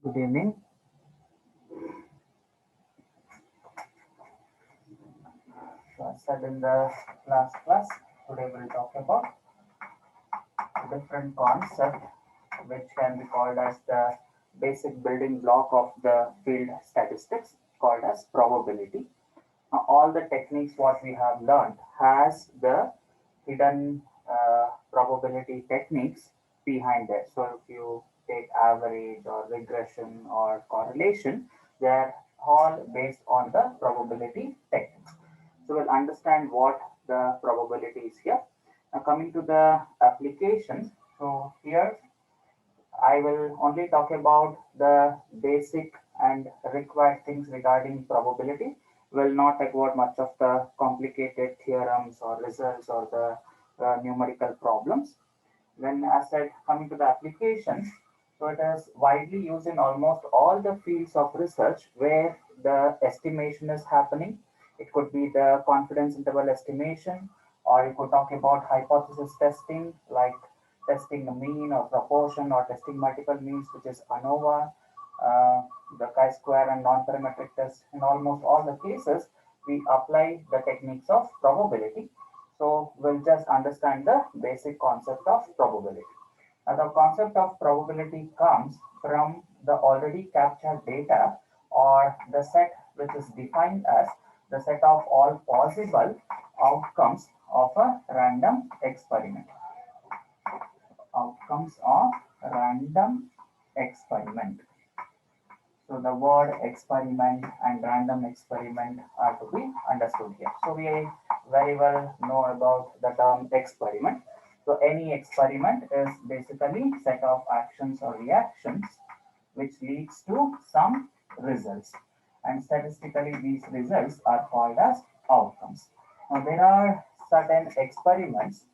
Good evening. So I said in the last class, today we'll talk about a different concept which can be called as the basic building block of the field statistics called as probability. All the techniques what we have learned has the hidden probability techniques behind it. So if you take average or regression or correlation, they're all based on the probability techniques. So we'll understand what the probability is here. Now coming to the applications, so here I will only talk about the basic and required things regarding probability. Will not talk about much of the complicated theorems or results or the numerical problems. When as said, coming to the applications, so it is widely used in almost all the fields of research where the estimation is happening. It could be the confidence interval estimation, or you could talk about hypothesis testing, like testing a mean or proportion, or testing multiple means, which is ANOVA, uh, the chi-square and non-parametric test. In almost all the cases, we apply the techniques of probability. So we'll just understand the basic concept of probability. Now, the concept of probability comes from the already captured data or the set which is defined as the set of all possible outcomes of a random experiment. Outcomes of random experiment. So the word experiment and random experiment are to be understood here. So we very well know about the term experiment. So any experiment is basically set of actions or reactions which leads to some results. And statistically these results are called as outcomes. Now there are certain experiments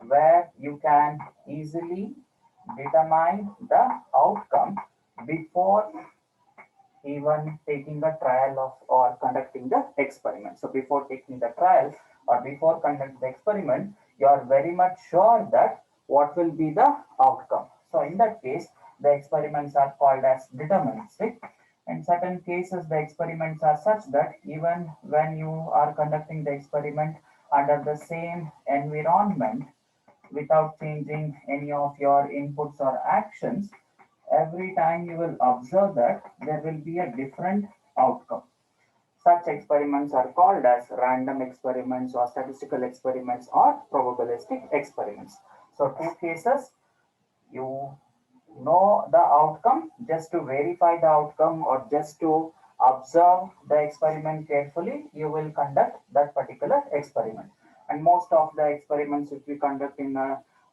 where you can easily determine the outcome before even taking the trial of or conducting the experiment. So before taking the trial or before conducting the experiment, you are very much sure that what will be the outcome. So in that case, the experiments are called as deterministic. In certain cases, the experiments are such that even when you are conducting the experiment under the same environment, without changing any of your inputs or actions, every time you will observe that there will be a different outcome. Such experiments are called as random experiments or statistical experiments or probabilistic experiments. So, two cases, you know the outcome just to verify the outcome or just to observe the experiment carefully, you will conduct that particular experiment. And most of the experiments which we conduct in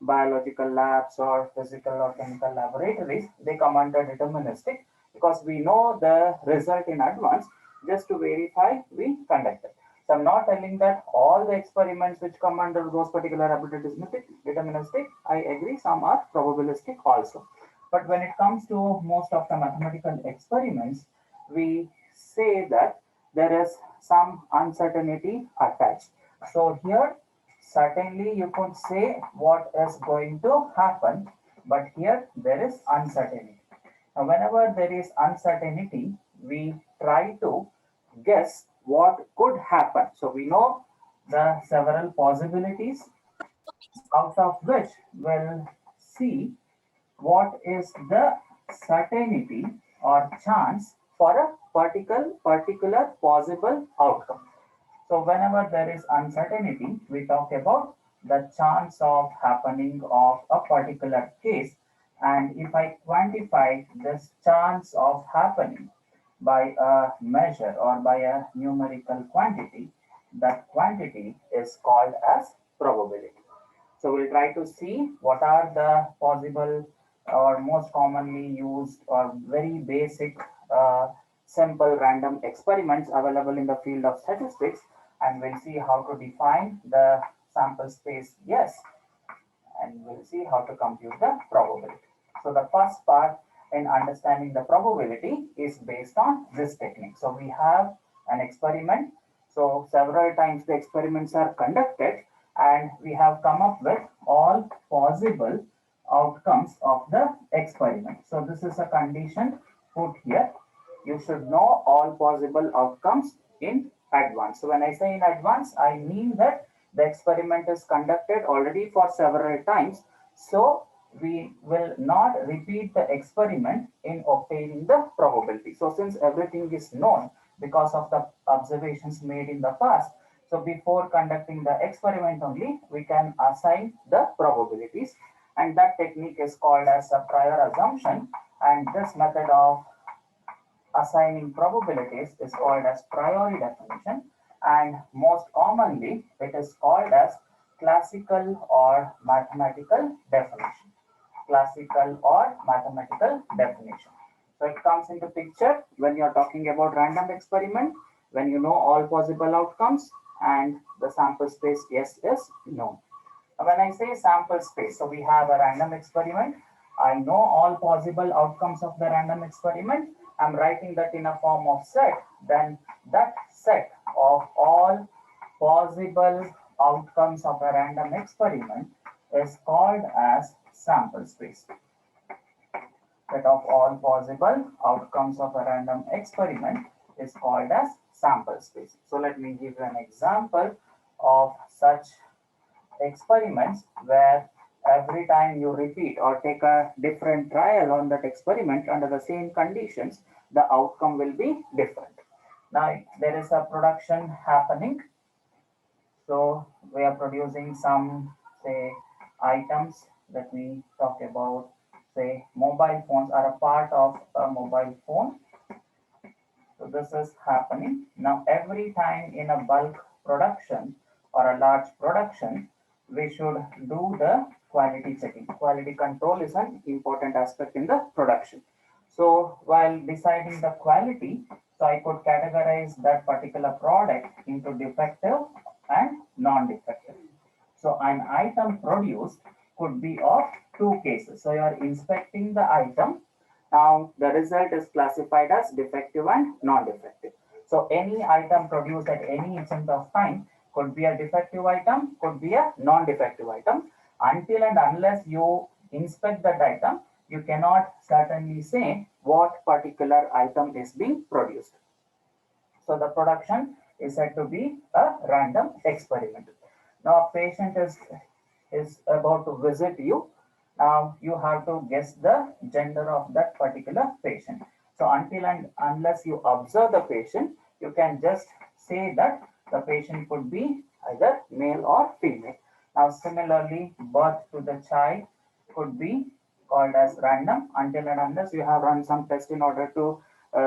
biological labs or physical or chemical laboratories, they come under deterministic because we know the result in advance. Just to verify, we conduct it. So I'm not telling that all the experiments which come under those particular deterministic, I agree, some are probabilistic also. But when it comes to most of the mathematical experiments, we say that there is some uncertainty attached. So here, certainly you could say what is going to happen, but here there is uncertainty. Now, whenever there is uncertainty, we try to guess what could happen. So we know the several possibilities, out of which we'll see what is the certainty or chance for a particular possible outcome. So whenever there is uncertainty, we talk about the chance of happening of a particular case. And if I quantify this chance of happening by a measure or by a numerical quantity, that quantity is called as probability. So we'll try to see what are the possible or most commonly used or very basic simple random experiments available in the field of statistics, and we'll see how to define the sample space yes, and we'll see how to compute the probability. So the first part in understanding the probability is based on this technique. So we have an experiment. So several times the experiments are conducted and we have come up with all possible outcomes of the experiment. So this is a condition put here, you should know all possible outcomes in advance. So when I say in advance, I mean that the experiment is conducted already for several times. So we will not repeat the experiment in obtaining the probability. So since everything is known because of the observations made in the past, so before conducting the experiment only, we can assign the probabilities, and that technique is called as a prior assumption. And this method of assigning probabilities is called as priori definition, and most commonly it is called as classical or mathematical definition. Classical or mathematical definition. So it comes into picture when you are talking about random experiment, when you know all possible outcomes and the sample space S is known. When I say sample space, so we have a random experiment. I know all possible outcomes of the random experiment. I'm writing that in a form of set. Then that set of all possible outcomes of a random experiment is called as sample space. Set of all possible outcomes of a random experiment is called as sample space. So let me give you an example of such experiments where every time you repeat or take a different trial on that experiment under the same conditions, the outcome will be different. Now there is a production happening. So we are producing some, say, items. Let me talk about, say, mobile phones are a part of a mobile phone. So this is happening. Now every time in a bulk production or a large production, we should do the quality checking. Quality control is an important aspect in the production. So while deciding the quality, so I could categorize that particular product into defective and non-defective. So an item produced could be of two cases. So you are inspecting the item. Now the result is classified as defective and non-defective. So any item produced at any instant of time could be a defective item, could be a non-defective item. Until and unless you inspect that item, you cannot certainly say what particular item is being produced. So the production is said to be a random experiment. Now a patient is about to visit you. Now you have to guess the gender of that particular patient. So until and unless you observe the patient, you can just say that the patient could be either male or female. Now similarly, birth to the child could be called as random until and unless you have run some test in order to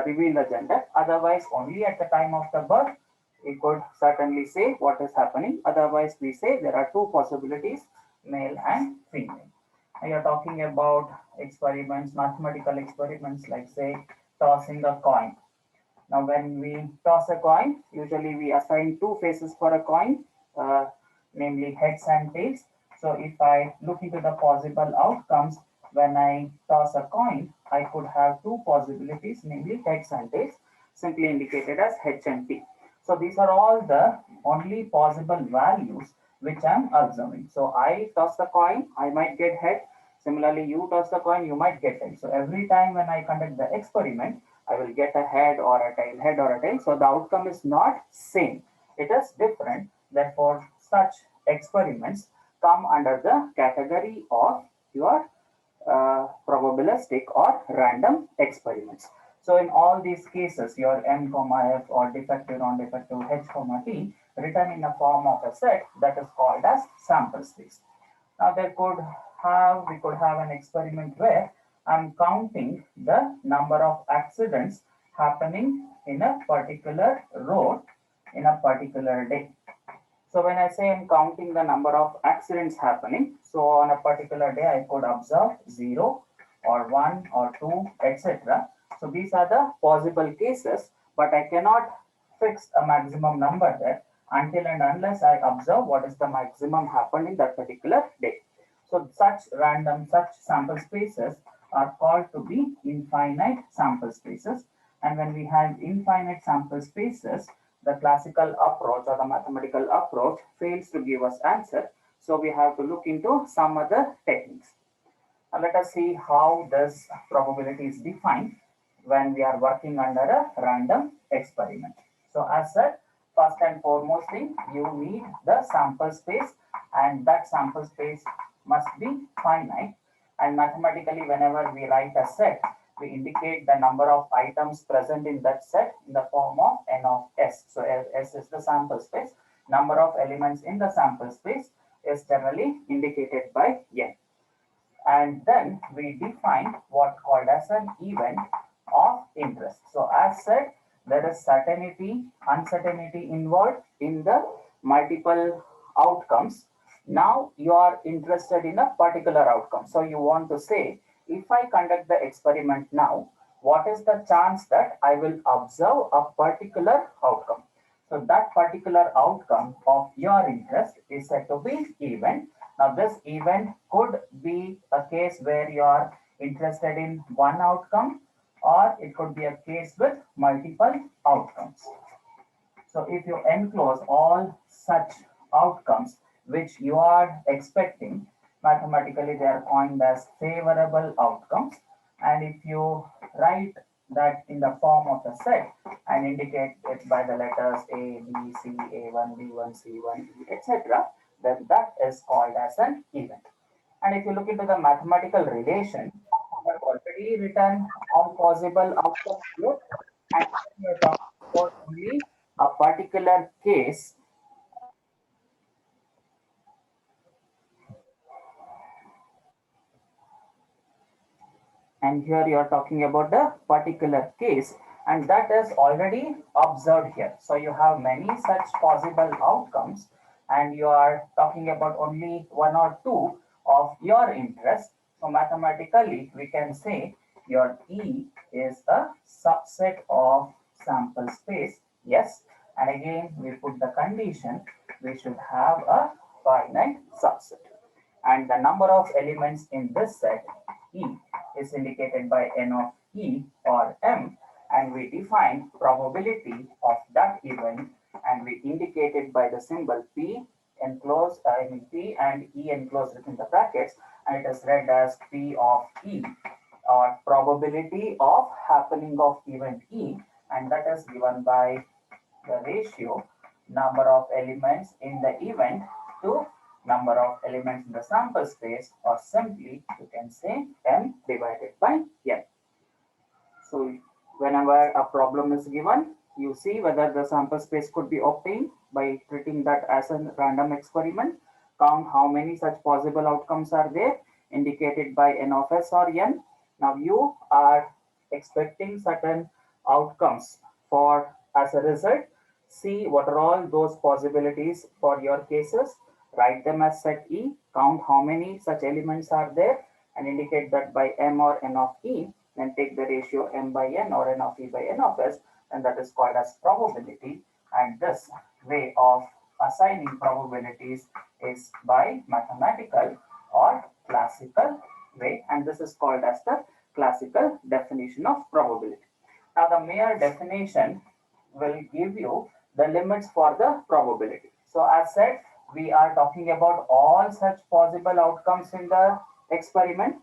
reveal the gender. Otherwise, only at the time of the birth, we could certainly say what is happening. Otherwise, we say there are two possibilities, male and female. Now, you're talking about experiments, mathematical experiments, like say tossing a coin. Now, when we toss a coin, usually we assign two faces for a coin, namely heads and tails. So if I look into the possible outcomes, when I toss a coin, I could have two possibilities, namely heads and tails, simply indicated as H and T. So these are all the only possible values which I'm observing. So I toss the coin, I might get head. Similarly, you toss the coin, you might get tail. So every time when I conduct the experiment, I will get a head or a tail, head or a tail. So the outcome is not same. It is different. Therefore, such experiments come under the category of your probabilistic or random experiments. So in all these cases, your M, F or defective, non-defective, H, T written in a form of a set that is called as sample space. Now we could have an experiment where I'm counting the number of accidents happening in a particular road in a particular day. So when I say I'm counting the number of accidents happening, so on a particular day I could observe 0 or 1 or 2, etc. So these are the possible cases, but I cannot fix a maximum number there until and unless I observe what is the maximum happened in that particular day. So such sample spaces are called to be infinite sample spaces. And when we have infinite sample spaces, the classical approach or the mathematical approach fails to give us answer. So we have to look into some other techniques. Now let us see how this probability is defined. when we are working under a random experiment. So as said, first and foremost thing, you need the sample space, and that sample space must be finite. And mathematically, whenever we write a set, we indicate the number of items present in that set in the form of n of s. So s is the sample space. Number of elements in the sample space is generally indicated by n. And then we define what called as an event of interest. So as said, there is certainty, uncertainty involved in the multiple outcomes. Now you are interested in a particular outcome. So you want to say, if I conduct the experiment now, what is the chance that I will observe a particular outcome? So that particular outcome of your interest is said to be event. Now this event could be a case where you are interested in one outcome, or it could be a case with multiple outcomes. So if you enclose all such outcomes which you are expecting, mathematically they are coined as favorable outcomes. And if you write that in the form of a set and indicate it by the letters A, B, C, A1, B1, C1, etc., then that is called as an event. And if you look into the mathematical relation, I have already written all possible outcomes here, and we are talking about only a particular case. And here you are talking about the particular case, and that is already observed here. So you have many such possible outcomes, and you are talking about only one or two of your interest. So mathematically, we can say your E is a subset of sample space. Yes, and again, we put the condition, we should have a finite subset. And the number of elements in this set, E, is indicated by n of E or M, and we define probability of that event, and we indicate it by the symbol P enclosed, P and E enclosed within the brackets, and it is read as P of E, or probability of happening of event E, and that is given by the ratio number of elements in the event to number of elements in the sample space, or simply you can say m divided by n. So whenever a problem is given, you see whether the sample space could be obtained by treating that as a random experiment, count how many such possible outcomes are there indicated by n of s or n. Now you are expecting certain outcomes for as a result. See what are all those possibilities for your cases, write them as set E, count how many such elements are there, and indicate that by m or n of E, then take the ratio m by n or n of E by n of s, and that is called as probability. And this way of assigning probabilities is by mathematical or classical way, and this is called as the classical definition of probability. Now the mere definition will give you the limits for the probability. So as said, we are talking about all such possible outcomes in the experiment.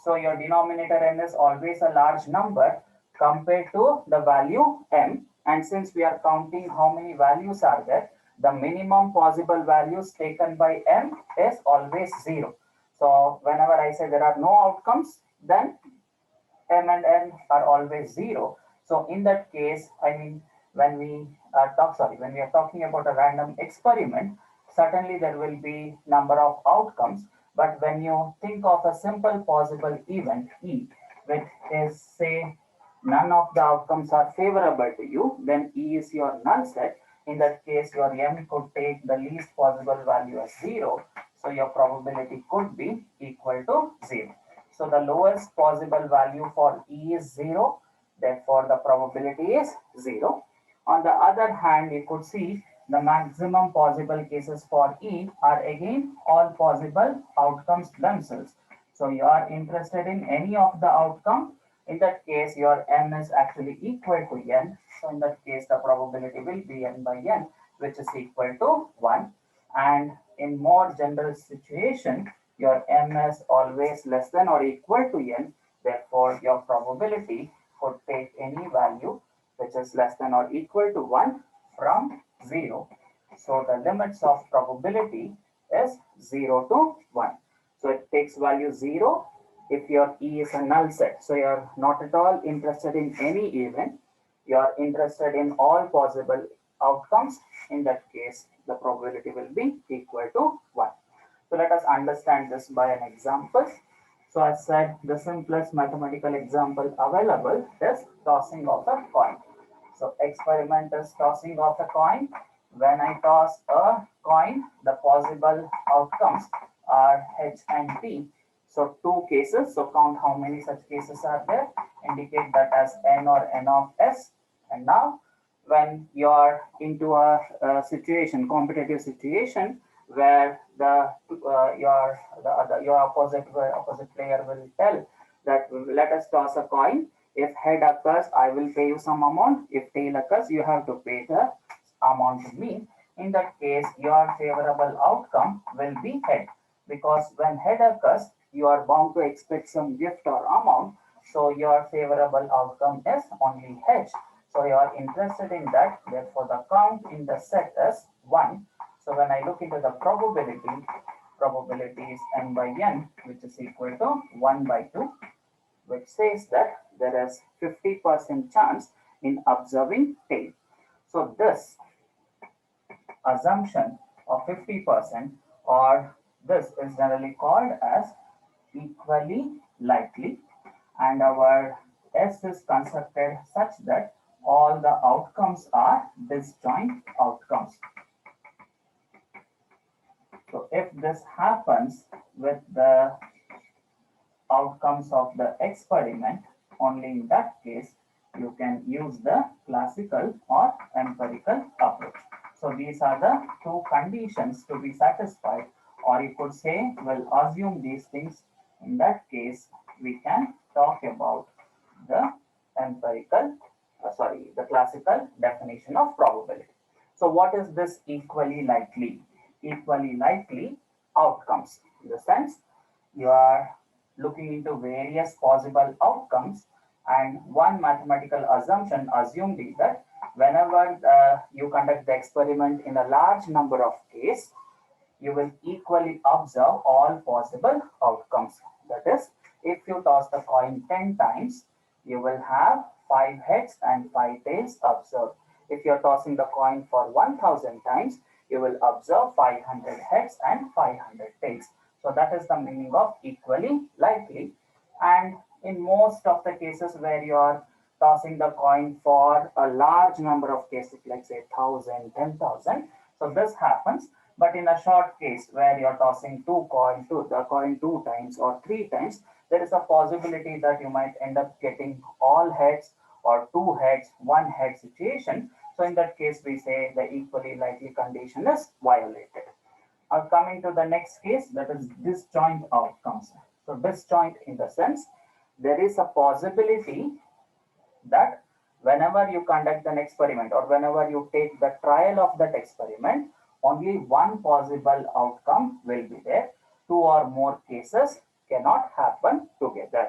So your denominator n is always a large number compared to the value m. And since we are counting how many values are there, the minimum possible values taken by m is always 0. So whenever I say there are no outcomes, then m and n are always 0. So in that case, I mean, when we when we are talking about a random experiment, certainly there will be number of outcomes. But when you think of a simple possible event E, which is say none of the outcomes are favorable to you, then E is your null set. In that case, your m could take the least possible value as 0. So your probability could be equal to 0. So the lowest possible value for E is 0. Therefore, the probability is 0. On the other hand, you could see the maximum possible cases for E are again all possible outcomes themselves. So you are interested in any of the outcome. In that case, your m is actually equal to n. So in that case, the probability will be n by n, which is equal to 1. And in more general situation, your m is always less than or equal to n. Therefore, your probability could take any value which is less than or equal to 1 from 0. So the limits of probability is 0 to 1. So it takes value 0 if your E is a null set. So you're not at all interested in any event. You're interested in all possible outcomes. In that case, the probability will be equal to 1. So let us understand this by an example. So I said the simplest mathematical example available is tossing of a coin. So experiment is tossing of a coin. When I toss a coin, the possible outcomes are H and T. So two cases. So count how many such cases are there. Indicate that as N or N of S. And now when you're into a situation, competitive situation, where your opposite player will tell that let us toss a coin. If head occurs, I will pay you some amount. If tail occurs, you have to pay the amount to me. In that case, your favorable outcome will be head, because when head occurs, you are bound to expect some gift or amount. So your favorable outcome is only H. So you are interested in that. Therefore, the count in the set is 1. So when I look into the probability is n by n, which is equal to 1 by 2, which says that there is 50% chance in observing tail. So this assumption of 50%, or this is generally called as equally likely, and our S is constructed such that all the outcomes are disjoint outcomes. So if this happens with the outcomes of the experiment, only in that case you can use the classical or empirical approach. So these are the two conditions to be satisfied, or you could say, we'll assume these things. In that case, we can talk about the the classical definition of probability. So what is this equally likely? Equally likely outcomes. In the sense, you are looking into various possible outcomes, and one mathematical assumption assumed is that whenever you conduct the experiment in a large number of cases, you will equally observe all possible outcomes. That is, if you toss the coin 10 times, you will have 5 heads and 5 tails observed. If you're tossing the coin for 1000 times, you will observe 500 heads and 500 tails. So that is the meaning of equally likely. And in most of the cases where you are tossing the coin for a large number of cases, like say 1000, 10,000, so this happens. But in a short case where you're tossing the coin 2 times or 3 times, there is a possibility that you might end up getting all heads or 2 heads, 1 head situation. So in that case, we say the equally likely condition is violated. Coming to the next case, that is disjoint outcomes. So disjoint in the sense, there is a possibility that whenever you conduct an experiment or whenever you take the trial of that experiment, only one possible outcome will be there. 2 or more cases cannot happen together.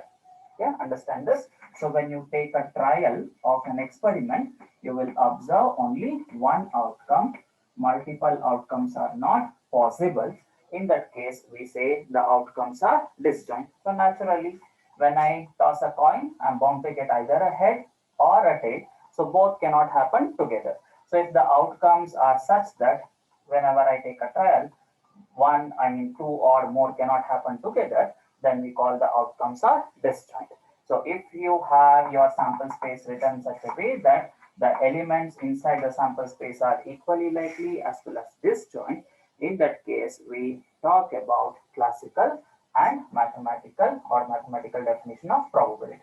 Yeah, understand this? So when you take a trial of an experiment, you will observe only one outcome. Multiple outcomes are not possible. In that case, we say the outcomes are disjoint. So naturally, when I toss a coin, I'm bound to get either a head or a tail. So both cannot happen together. So if the outcomes are such that whenever I take a trial, 2 or more cannot happen together, then we call the outcomes are disjoint. So if you have your sample space written in such a way that the elements inside the sample space are equally likely as well as disjoint, in that case, we talk about classical and mathematical definition of probability.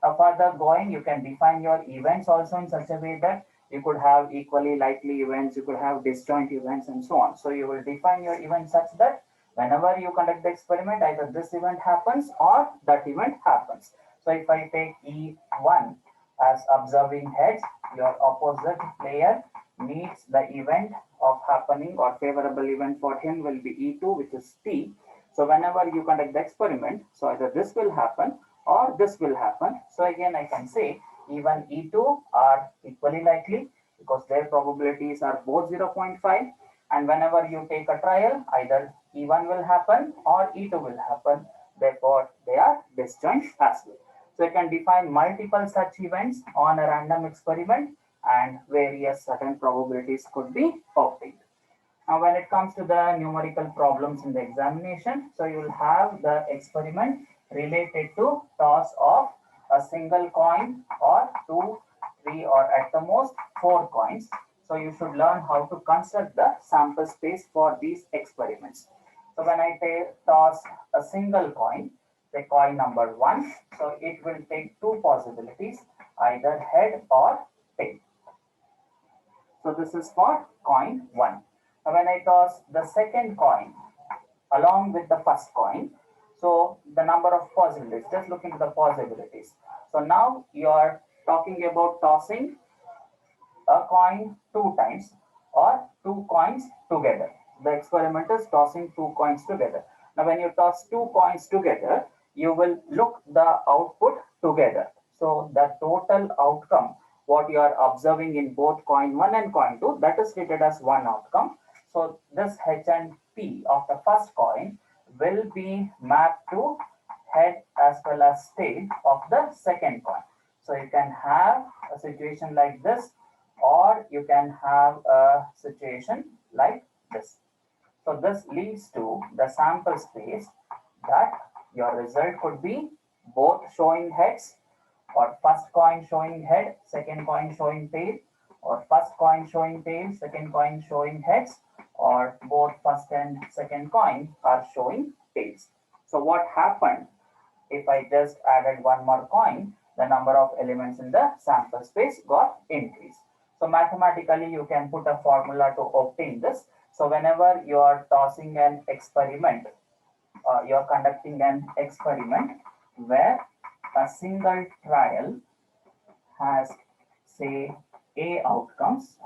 Further going, you can define your events also in such a way that you could have equally likely events, you could have disjoint events, and so on. So you will define your event such that whenever you conduct the experiment, either this event happens or that event happens. So if I take E1 as observing heads, your opposite player needs the event of happening or favorable event for him will be E2, which is T. So whenever you conduct the experiment, so either this will happen or this will happen. So again, I can say E1, E2 are equally likely because their probabilities are both 0.5. And whenever you take a trial, either E1 will happen or E2 will happen. Therefore, they are disjoint as well. So you can define multiple such events on a random experiment and various certain probabilities could be obtained. Now, when it comes to the numerical problems in the examination, so you will have the experiment related to toss of a single coin or two, three, or at the most four coins. So you should learn how to construct the sample space for these experiments. So when I toss a single coin, say coin number one, so it will take two possibilities, either head or tail. So this is for coin one. Now when I toss the second coin along with the first coin, so the number of possibilities, just look into the possibilities. So now you are talking about tossing a coin two times or two coins together. The experiment is tossing two coins together. Now when you toss two coins together, you will look the output together. So the total outcome, what you are observing in both coin 1 and coin 2, that is treated as one outcome. So this H and P of the first coin will be mapped to head as well as tail of the second coin. So you can have a situation like this, or you can have a situation like this. So this leads to the sample space that your result could be both showing heads, or first coin showing head, second coin showing tail, or first coin showing tail, second coin showing heads, or both first and second coin are showing tails. So what happened if I just added one more coin? The number of elements in the sample space got increased. So mathematically, you can put a formula to obtain this. So whenever you are tossing an experiment, you are conducting an experiment where a single trial has, say, A outcomes.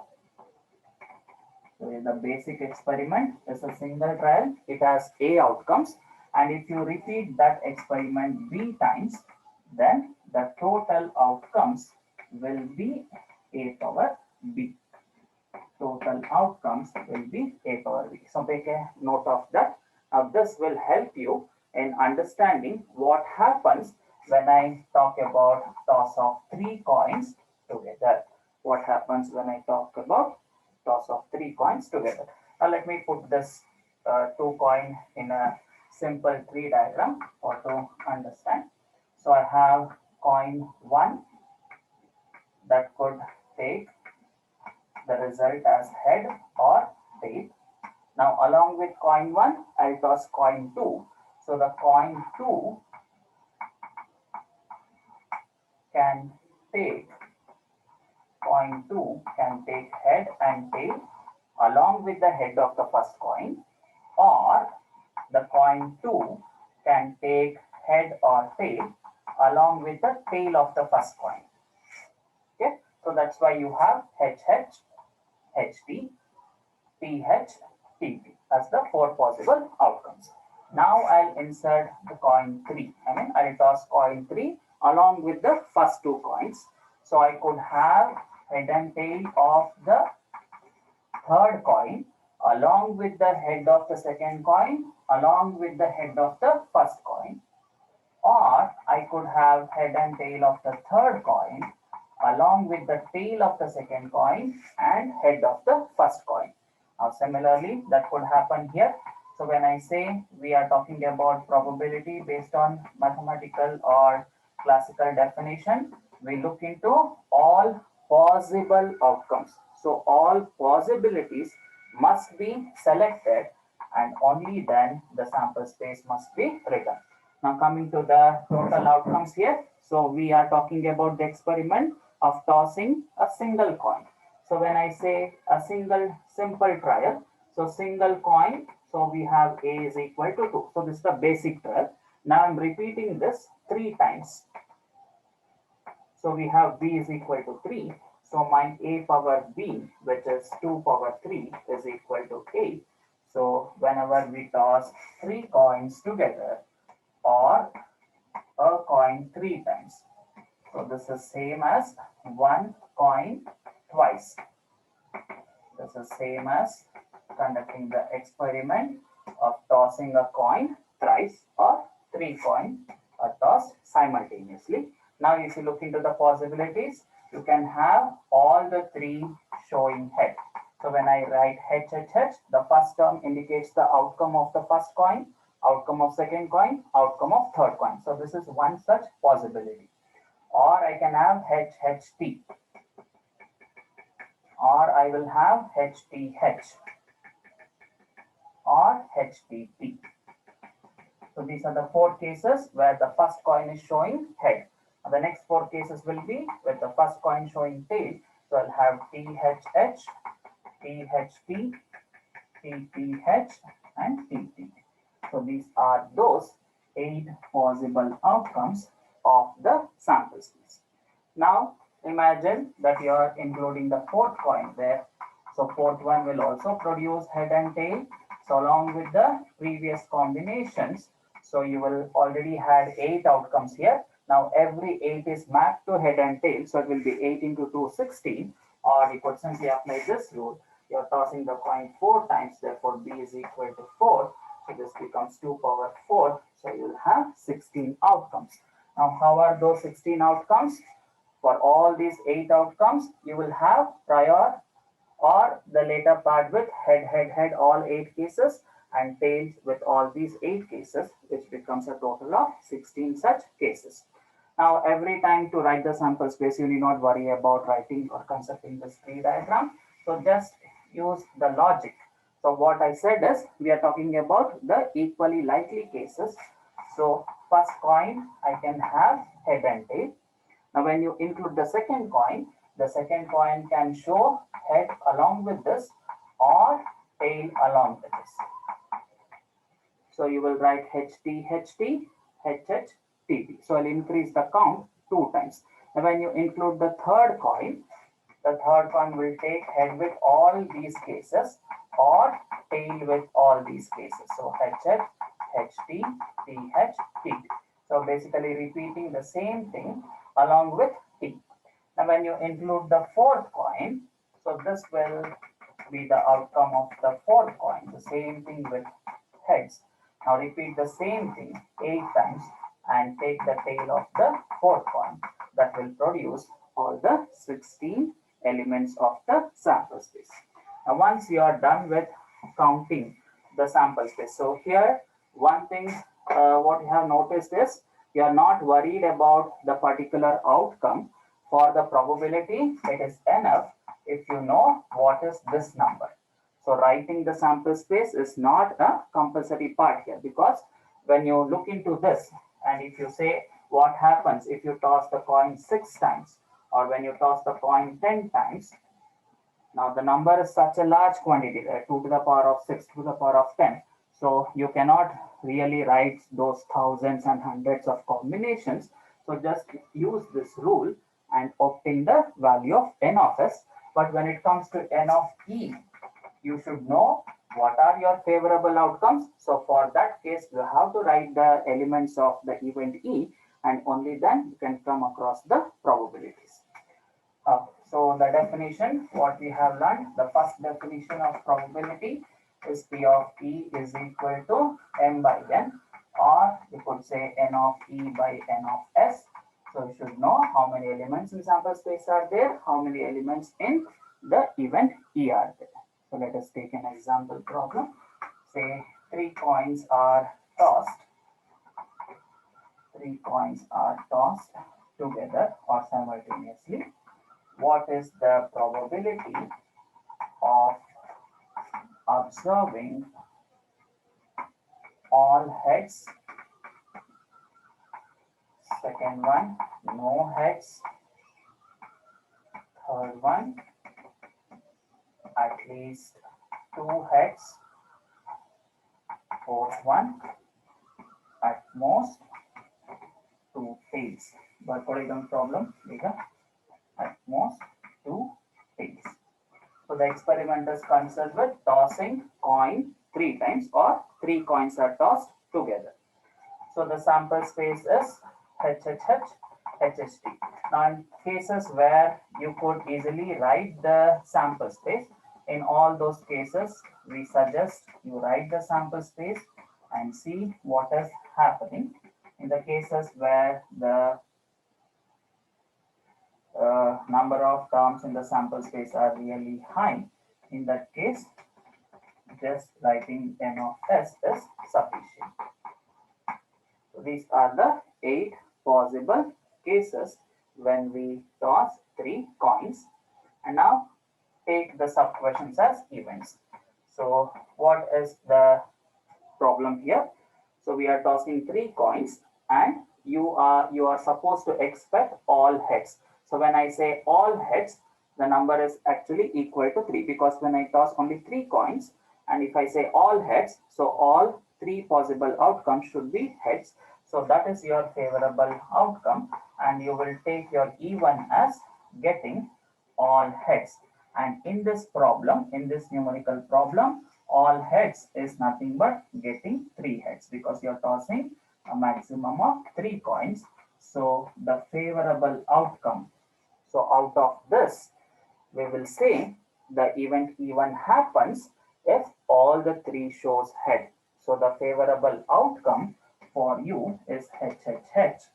So the basic experiment is a single trial. It has A outcomes. And if you repeat that experiment B times, then the total outcomes will be A power B. Total outcomes will be A power B. So take a note of that. Now this will help you in understanding what happens when I talk about toss of three coins together. What happens when I talk about toss of three coins together? Now let me put this two coin in a simple tree diagram for to understand. So I have coin one that could take the result as head or tail. Now along with coin 1, I'll toss coin 2. So the coin 2 can take head and tail along with the head of the first coin, or the coin 2 can take head or tail along with the tail of the first coin. Okay, so that's why you have HH, HT, TH, TP as the four possible outcomes. Now I'll insert the coin 3. I'll toss coin 3 along with the first two coins. So I could have head and tail of the third coin along with the head of the second coin along with the head of the first coin. Or I could have head and tail of the third coin along with the tail of the second coin and head of the first coin. Now, similarly, that could happen here. So when I say we are talking about probability based on mathematical or classical definition, we look into all possible outcomes. So all possibilities must be selected, and only then the sample space must be written. Now coming to the total outcomes here. So we are talking about the experiment of tossing a single coin. So when I say a single simple trial, so single coin, so we have A is equal to 2. So this is the basic trial. Now I'm repeating this 3 times. So we have B is equal to 3. So my A power B, which is 2 power 3, is equal to 8. So whenever we toss 3 coins together, or a coin 3 times, So this is same as one coin twice. This is same as conducting the experiment of tossing a coin thrice or three coins are tossed simultaneously. Now if you look into the possibilities, you can have all the three showing head. So when I write H, the first term indicates the outcome of the first coin, outcome of second coin, outcome of third coin. So this is one such possibility. Or I can have HHT, or I will have HTH, or HTP. So these are the four cases where the first coin is showing head. And the next four cases will be with the first coin showing tail. So I'll have THH, THP, TPH, and TP. So these are those 8 possible outcomes of the sample space. Now imagine that you are including the fourth coin there. So fourth one will also produce head and tail. So along with the previous combinations, so you will already had 8 outcomes here. Now every 8 is mapped to head and tail. So it will be 8 into 2, 16. Or you could simply apply this rule. You're tossing the coin 4 times, therefore B is equal to 4. So this becomes 2 power 4. So you'll have 16 outcomes. Now how are those 16 outcomes? For all these 8 outcomes, you will have prior or the later part with head, all 8 cases, and tails with all these 8 cases, which becomes a total of 16 such cases. Now, every time to write the sample space, you need not worry about writing or constructing this tree diagram. So just use the logic. So what I said is, we are talking about the equally likely cases. So first coin, I can have head and tail. Now, when you include the second coin can show head along with this or tail along with this. So you will write HT, HT, HH, TT. So I'll increase the count 2 times. Now, when you include the third coin will take head with all these cases or tail with all these cases. So HH, HT, TH, TT. So basically repeating the same thing along with T. Now when you include the fourth coin, so this will be the outcome of the fourth coin. The same thing with heads. Now repeat the same thing 8 times and take the tail of the fourth coin. That will produce all the 16 elements of the sample space. Now once you are done with counting the sample space, so here one thing what you have noticed is you are not worried about the particular outcome. For the probability, it is enough if you know what is this number. So writing the sample space is not a compulsory part here, because when you look into this and if you say what happens if you toss the coin 6 times or when you toss the coin 10 times, now the number is such a large quantity, 2 to the power of 6 to the power of 10. So you cannot really write those thousands and hundreds of combinations. So just use this rule and obtain the value of n of s. But when it comes to n of e, you should know what are your favorable outcomes. So for that case, you have to write the elements of the event e, and only then you can come across the probabilities. So the definition, what we have learned, the first definition of probability is P of E is equal to M by N, or you could say N of E by N of S. So you should know how many elements in sample space are there, how many elements in the event E are there. So let us take an example problem. Say 3 coins are tossed. 3 coins are tossed together or simultaneously. What is the probability of observing all heads? Second one, no heads. Third one, at least 2 heads. Fourth one, at most 2 tails. But for example problem, at most 2 tails. So the experiment is concerned with tossing coin 3 times or 3 coins are tossed together. So the sample space is HHH, HHT. Now, in cases where you could easily write the sample space, in all those cases, we suggest you write the sample space and see what is happening. In the cases where the number of terms in the sample space are really high, in that case, just writing n of s is sufficient. So these are the 8 possible cases when we toss 3 coins. And now take the sub questions as events. So what is the problem here? So we are tossing 3 coins and you are supposed to expect all heads. So when I say all heads, the number is actually equal to 3 because when I toss only 3 coins and if I say all heads, so all 3 possible outcomes should be heads. So that is your favorable outcome and you will take your E1 as getting all heads. And in this problem, in this numerical problem, all heads is nothing but getting 3 heads because you're tossing a maximum of 3 coins. So the favorable outcome. So out of this, we will say the event even happens if all the 3 shows head. So the favorable outcome for you is HHH.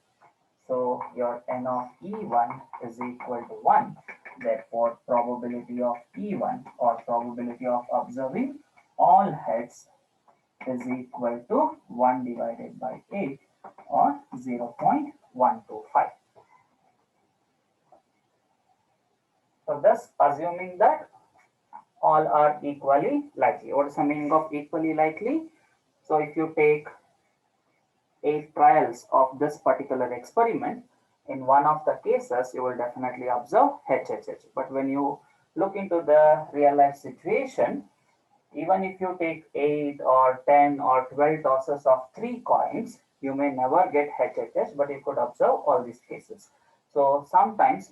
So your n of E1 is equal to 1. Therefore, probability of E1 or probability of observing all heads is equal to 1 divided by 8 or 0.125. So thus assuming that all are equally likely. What is the meaning of equally likely? So if you take 8 trials of this particular experiment, in one of the cases, you will definitely observe HHH. But when you look into the real life situation, even if you take 8 or 10 or 12 tosses of 3 coins, you may never get HHH, but you could observe all these cases. So sometimes,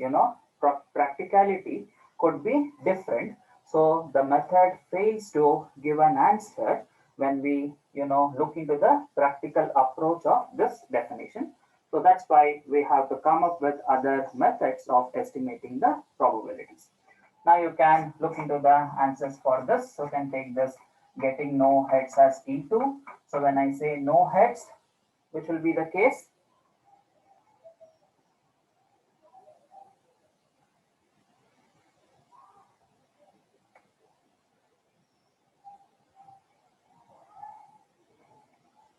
practicality could be different. So the method fails to give an answer when we, look into the practical approach of this definition. So that's why we have to come up with other methods of estimating the probabilities. Now you can look into the answers for this. So you can take this getting no heads as E2. So when I say no heads, which will be the case?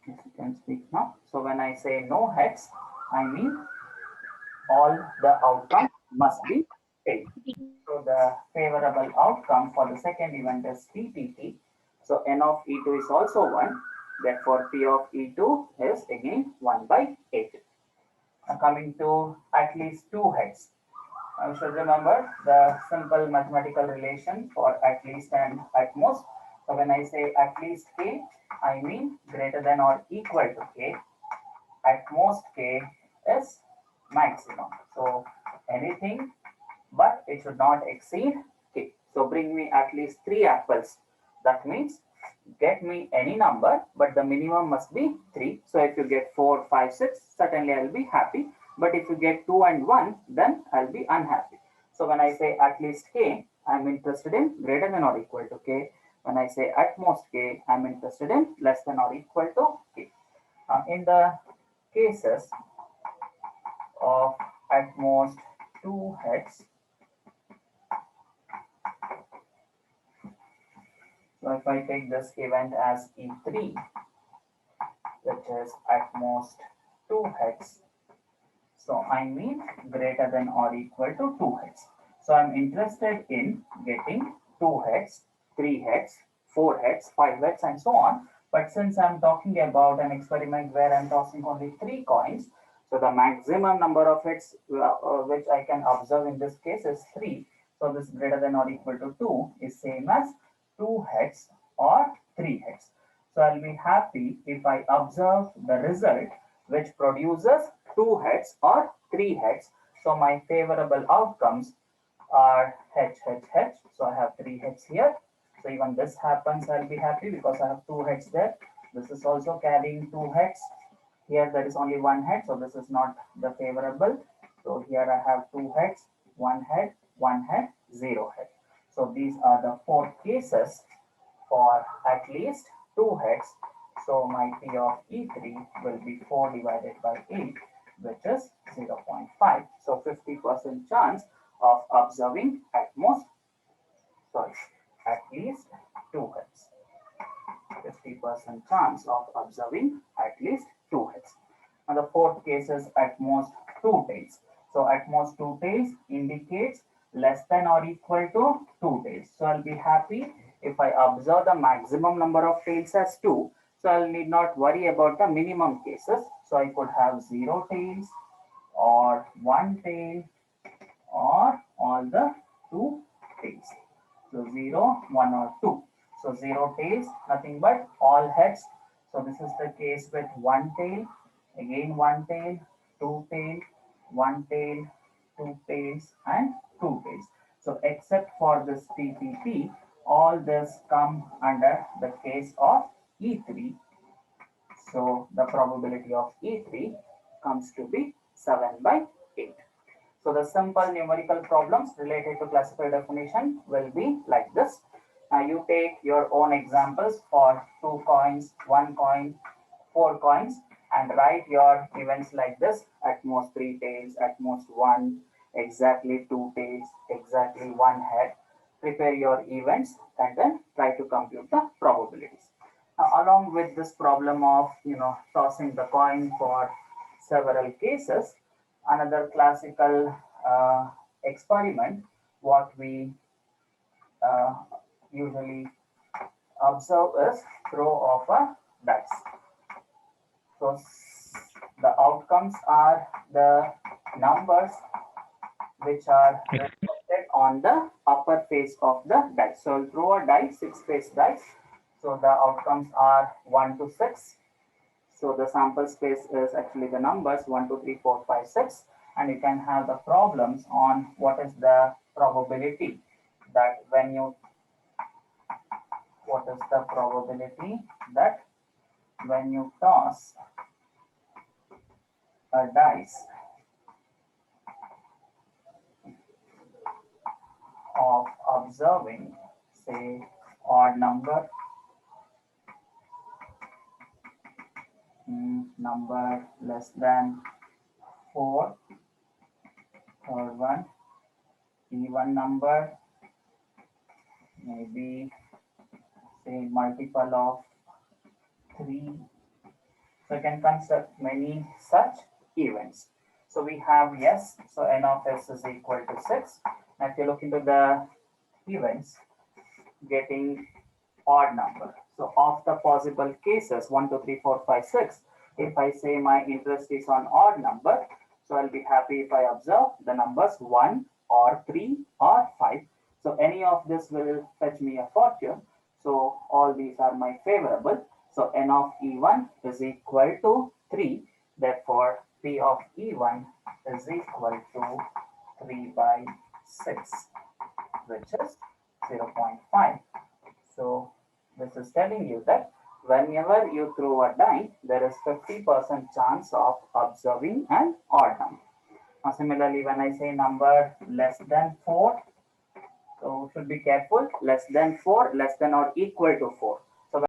Yes, you can speak now. So when I say no heads, I mean all the outcomes must be tails. So the favorable outcome for the second event is PPT. So n of E2 is also 1. Therefore, P of E2 is again 1 by 8. Now coming to at least 2 heads. You should remember the simple mathematical relation for at least and at most. So when I say at least K, I mean greater than or equal to K. At most K is maximum. So anything, but it should not exceed K. So bring me at least 3 apples. That means get me any number, but the minimum must be 3. So if you get 4, 5, 6, certainly I'll be happy. But if you get 2 and 1, then I'll be unhappy. So when I say at least K, I'm interested in greater than or equal to K. When I say at most K, I'm interested in less than or equal to K. In the cases of at most 2 heads, so if I take this event as E3, which is at most 2 heads, so I mean greater than or equal to 2 heads. So I'm interested in getting 2 heads, 3 heads, 4 heads, 5 heads, and so on. But since I'm talking about an experiment where I'm tossing only 3 coins, so the maximum number of heads which I can observe in this case is 3. So this greater than or equal to 2 is same as 2 heads or 3 heads. So I'll be happy if I observe the result which produces 2 heads or 3 heads. So my favorable outcomes are H, H, H. So I have 3 heads here. So even this happens, I'll be happy because I have 2 heads there. This is also carrying 2 heads. Here there is only 1 head, so this is not the favorable. So here I have two heads, one head, zero head. So these are the four cases for at least two heads. So my P of E3 will be 4 divided by 8, which is 0.5. So 50% chance of observing at least two heads. 50% chance of observing at least two heads. And the fourth case is at most two tails. So at most two tails indicates less than or equal to two tails. So I'll be happy if I observe the maximum number of tails as two. So I'll need not worry about the minimum cases. So I could have zero tails or one tail or all the two tails. So 0, 1 or 2. So 0 tails, nothing but all heads. So this is the case with one tail, again one tail, two tail, one tail, two tails and two tails. So except for this TPP, all this come under the case of E3. So the probability of E3 comes to be 7 by 8. So the simple numerical problems related to classical definition will be like this. Now you take your own examples for 2 coins, 1 coin, 4 coins and write your events like this: at most 3 tails, at most 1, exactly 2 tails, exactly 1 head. Prepare your events and then try to compute the probabilities. Now, along with this problem of tossing the coin for several cases, another classical experiment what we uh, usually observe is throw of a dice. So the outcomes are the numbers which are reflected on the upper face of the dice. So I'll throw a dice, 6-face dice. So the outcomes are 1 to 6. So the sample space is actually the numbers 1, 2, 3, 4, 5, 6. And you can have the problems on what is the probability that when you toss a dice of observing, say, odd number, number less than 4, third one, even number, maybe say multiple of 3. So you can construct many such events. So we have yes, so n of s is equal to 6. Now if you look into the events, getting odd number. So of the possible cases 1, 2, 3, 4, 5, 6, if I say my interest is on odd number, so I'll be happy if I observe the numbers 1 or 3 or 5. So any of this will fetch me a fortune. So all these are my favorable. So n of E1 is equal to 3. Therefore, P of E1 is equal to 3 by 6, which is 0.5. So this is telling you that whenever you throw a die, there is 50% chance of observing an odd number. Now, similarly, when I say number less than 4, so should be careful, less than 4, less than or equal to 4.